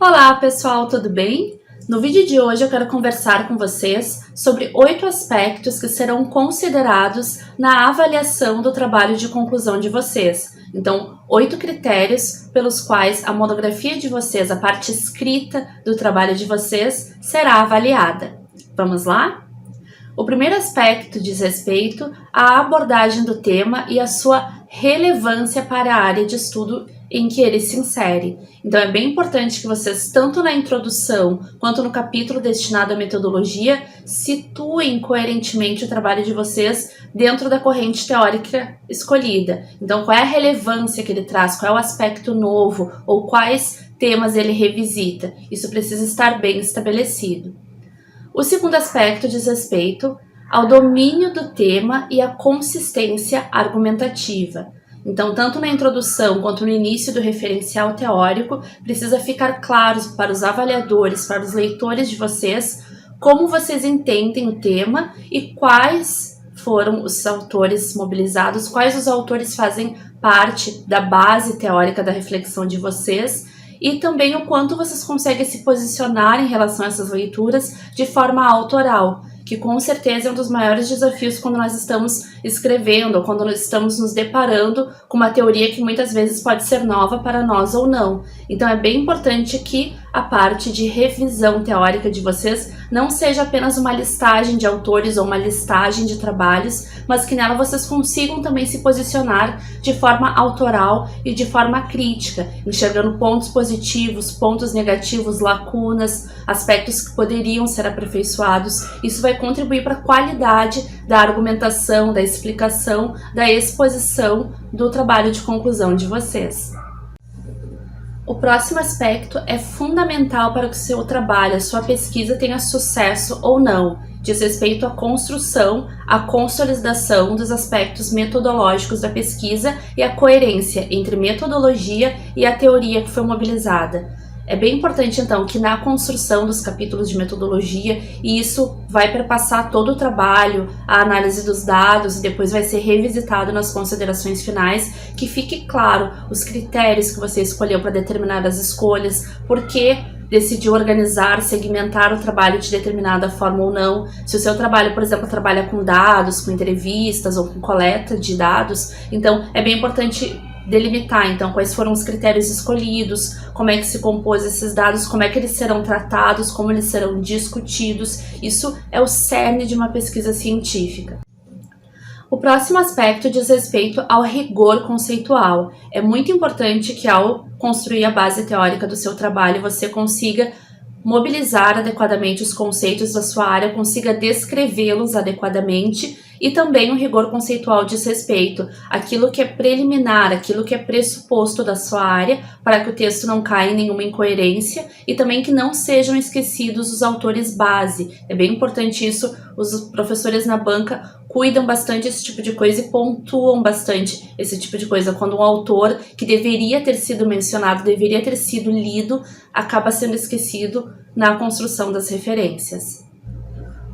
Olá pessoal, tudo bem? No vídeo de hoje eu quero conversar com vocês sobre 8 aspectos que serão considerados na avaliação do trabalho de conclusão de vocês. Então, 8 critérios pelos quais a monografia de vocês, a parte escrita do trabalho de vocês, será avaliada. Vamos lá? O primeiro aspecto diz respeito à abordagem do tema e a sua relevância para a área de estudo em que ele se insere. Então é bem importante que vocês, tanto na introdução quanto no capítulo destinado à metodologia, situem coerentemente o trabalho de vocês dentro da corrente teórica escolhida. Então qual é a relevância que ele traz, qual é o aspecto novo ou quais temas ele revisita. Isso precisa estar bem estabelecido. O segundo aspecto diz respeito ao domínio do tema e à consistência argumentativa. Então, tanto na introdução quanto no início do referencial teórico, precisa ficar claro para os avaliadores, para os leitores de vocês, como vocês entendem o tema e quais foram os autores mobilizados, quais os autores fazem parte da base teórica da reflexão de vocês, e também o quanto vocês conseguem se posicionar em relação a essas leituras de forma autoral, que com certeza é um dos maiores desafios quando nós estamos escrevendo ou quando nós estamos nos deparando com uma teoria que muitas vezes pode ser nova para nós ou não. Então é bem importante que a parte de revisão teórica de vocês não seja apenas uma listagem de autores ou uma listagem de trabalhos, mas que nela vocês consigam também se posicionar de forma autoral e de forma crítica, enxergando pontos positivos, pontos negativos, lacunas, aspectos que poderiam ser aperfeiçoados. Isso vai contribuir para a qualidade da argumentação, da explicação, da exposição do trabalho de conclusão de vocês. O próximo aspecto é fundamental para que o seu trabalho, a sua pesquisa tenha sucesso ou não. Diz respeito à construção, à consolidação dos aspectos metodológicos da pesquisa e a coerência entre metodologia e a teoria que foi mobilizada. É bem importante, então, que na construção dos capítulos de metodologia, e isso vai perpassar todo o trabalho, a análise dos dados, e depois vai ser revisitado nas considerações finais, que fique claro os critérios que você escolheu para determinadas escolhas, por que decidiu organizar, segmentar o trabalho de determinada forma ou não. Se o seu trabalho, por exemplo, trabalha com dados, com entrevistas ou com coleta de dados, então é bem importante delimitar, então, quais foram os critérios escolhidos, como é que se compôs esses dados, como é que eles serão tratados, como eles serão discutidos. Isso é o cerne de uma pesquisa científica. O próximo aspecto diz respeito ao rigor conceitual. É muito importante que ao construir a base teórica do seu trabalho, você consiga mobilizar adequadamente os conceitos da sua área, consiga descrevê-los adequadamente, e também o rigor conceitual diz respeito àquilo que é preliminar, aquilo que é pressuposto da sua área, para que o texto não caia em nenhuma incoerência e também que não sejam esquecidos os autores base. É bem importante isso, os professores na banca cuidam bastante desse tipo de coisa e pontuam bastante esse tipo de coisa. Quando um autor que deveria ter sido mencionado, deveria ter sido lido, acaba sendo esquecido na construção das referências.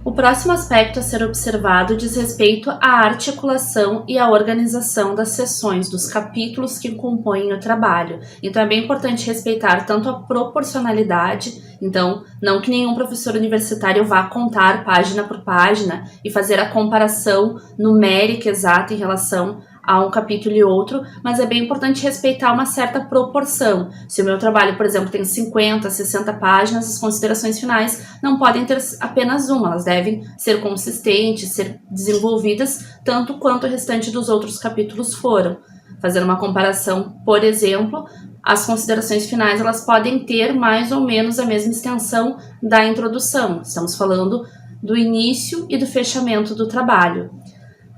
O próximo aspecto a ser observado diz respeito à articulação e à organização das sessões, dos capítulos que compõem o trabalho. Então é bem importante respeitar tanto a proporcionalidade, então não que nenhum professor universitário vá contar página por página e fazer a comparação numérica exata em relação a um capítulo e outro, mas é bem importante respeitar uma certa proporção. Se o meu trabalho, por exemplo, tem 50, 60 páginas, as considerações finais não podem ter apenas uma, elas devem ser consistentes, ser desenvolvidas tanto quanto o restante dos outros capítulos foram. Fazendo uma comparação, por exemplo, as considerações finais elas podem ter mais ou menos a mesma extensão da introdução. Estamos falando do início e do fechamento do trabalho.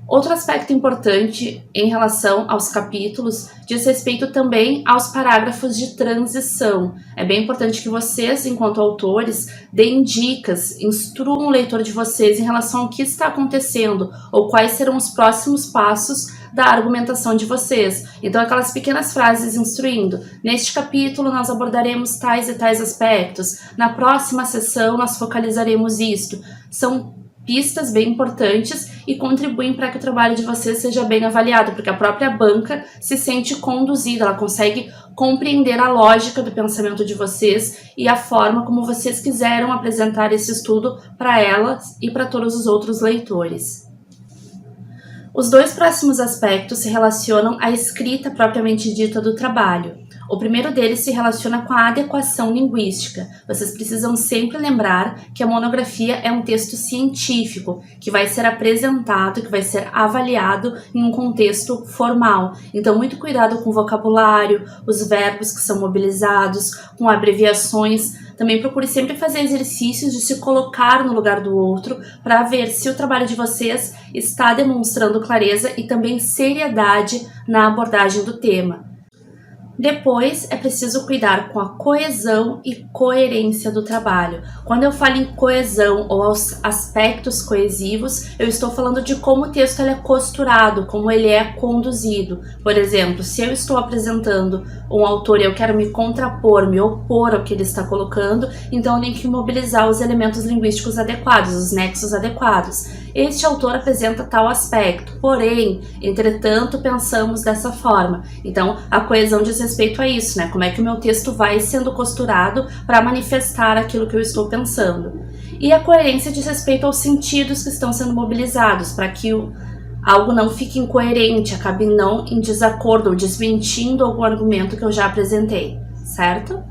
Outro aspecto importante em relação aos capítulos diz respeito também aos parágrafos de transição. É bem importante que vocês, enquanto autores, deem dicas, instruam o leitor de vocês em relação ao que está acontecendo ou quais serão os próximos passos da argumentação de vocês. Então, aquelas pequenas frases instruindo: neste capítulo nós abordaremos tais e tais aspectos, na próxima sessão nós focalizaremos isto. São pistas bem importantes e contribuem para que o trabalho de vocês seja bem avaliado, porque a própria banca se sente conduzida, ela consegue compreender a lógica do pensamento de vocês e a forma como vocês quiseram apresentar esse estudo para ela e para todos os outros leitores. Os dois próximos aspectos se relacionam à escrita propriamente dita do trabalho. O primeiro deles se relaciona com a adequação linguística. Vocês precisam sempre lembrar que a monografia é um texto científico, que vai ser apresentado, que vai ser avaliado em um contexto formal. Então, muito cuidado com o vocabulário, os verbos que são mobilizados, com abreviações. Também procure sempre fazer exercícios de se colocar no lugar do outro para ver se o trabalho de vocês está demonstrando clareza e também seriedade na abordagem do tema. Depois, é preciso cuidar com a coesão e coerência do trabalho. Quando eu falo em coesão ou aos aspectos coesivos, eu estou falando de como o texto é costurado, como ele é conduzido. Por exemplo, se eu estou apresentando um autor e eu quero me contrapor, me opor ao que ele está colocando, então eu tenho que mobilizar os elementos linguísticos adequados, os nexos adequados. Este autor apresenta tal aspecto, porém, entretanto, pensamos dessa forma. Então, a coesão diz respeito a isso, né? Como é que o meu texto vai sendo costurado para manifestar aquilo que eu estou pensando. E a coerência diz respeito aos sentidos que estão sendo mobilizados, para que algo não fique incoerente, acabe não em desacordo ou desmentindo algum argumento que eu já apresentei, certo?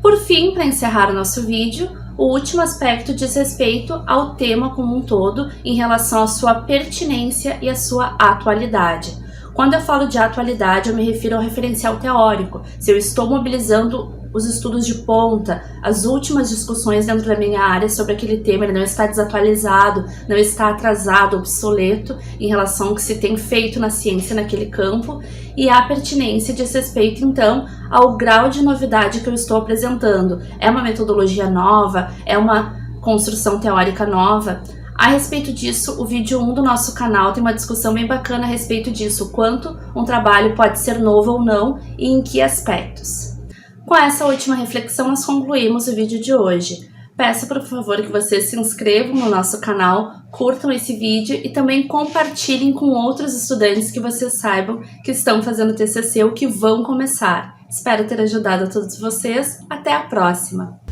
Por fim, para encerrar o nosso vídeo, o último aspecto diz respeito ao tema como um todo em relação à sua pertinência e à sua atualidade. Quando eu falo de atualidade, eu me refiro ao referencial teórico. Se eu estou mobilizando os estudos de ponta, as últimas discussões dentro da minha área sobre aquele tema, ele não está desatualizado, não está atrasado, obsoleto em relação ao que se tem feito na ciência naquele campo, e a pertinência diz respeito, então, ao grau de novidade que eu estou apresentando. É uma metodologia nova? É uma construção teórica nova? A respeito disso, o vídeo 1 do nosso canal tem uma discussão bem bacana a respeito disso, o quanto um trabalho pode ser novo ou não e em que aspectos. Com essa última reflexão, nós concluímos o vídeo de hoje. Peço, por favor, que vocês se inscrevam no nosso canal, curtam esse vídeo e também compartilhem com outros estudantes que vocês saibam que estão fazendo TCC ou que vão começar. Espero ter ajudado a todos vocês. Até a próxima!